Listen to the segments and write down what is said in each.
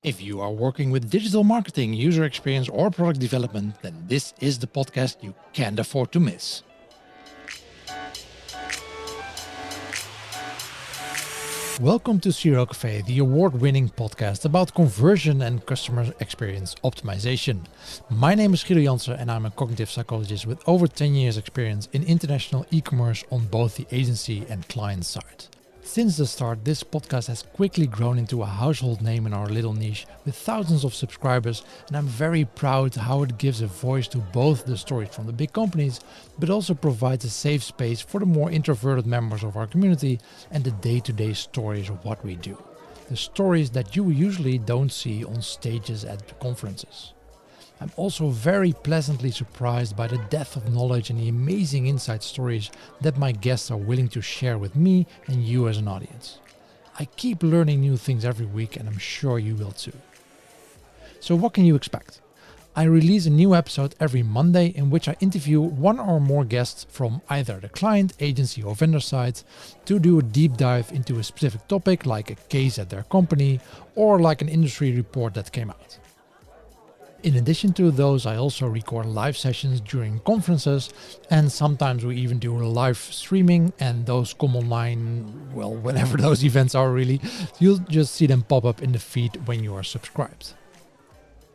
If you are working with digital marketing, user experience, or product development, then this is the podcast you can't afford to miss. Welcome to CRO.CAFE, the award-winning podcast about conversion and customer experience optimization. My name is Guido Jansen and I'm a cognitive psychologist with over 10 years experience in international e-commerce on both the agency and client side. Since the start, this podcast has quickly grown into a household name in our little niche with thousands of subscribers, and I'm very proud how it gives a voice to both the stories from the big companies, but also provides a safe space for the more introverted members of our community and the day-to-day stories of what we do. The stories that you usually don't see on stages at conferences. I'm also very pleasantly surprised by the depth of knowledge and the amazing inside stories that my guests are willing to share with me and you as an audience. I keep learning new things every week and I'm sure you will too. So what can you expect? I release a new episode every Monday in which I interview one or more guests from either the client, agency or vendor side to do a deep dive into a specific topic like a case at their company or like an industry report that came out. In addition to those, I also record live sessions during conferences, and sometimes we even do live streaming, and those come online, well, whenever those events are really. You'll just see them pop up in the feed when you are subscribed.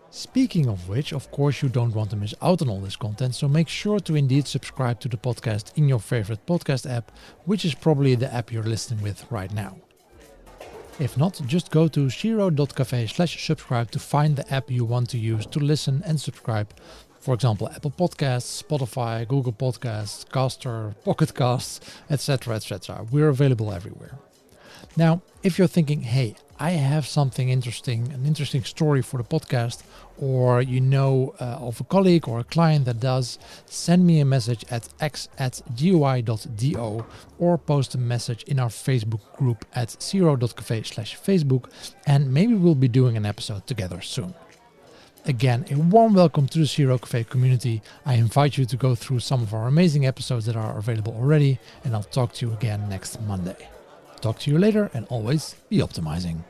Speaking of which, of course, you don't want to miss out on all this content, so make sure to indeed subscribe to the podcast in your favorite podcast app, which is probably the app you're listening with right now. If not, just go to CRO.CAFE/subscribe to find the app you want to use to listen and subscribe. For example, Apple Podcasts, Spotify, Google Podcasts, Caster, Pocket Casts, etc. etc. We're available everywhere. Now, if you're thinking, hey, I have something interesting, an interesting story for the podcast, or you know of a colleague or a client that does, send me a message at x@gui.do or post a message in our Facebook group at CRO.CAFE/Facebook, and maybe we'll be doing an episode together soon. Again, a warm welcome to the CRO.CAFE community. I invite you to go through some of our amazing episodes that are available already, and I'll talk to you again next Monday. Talk to you later, and always be optimizing.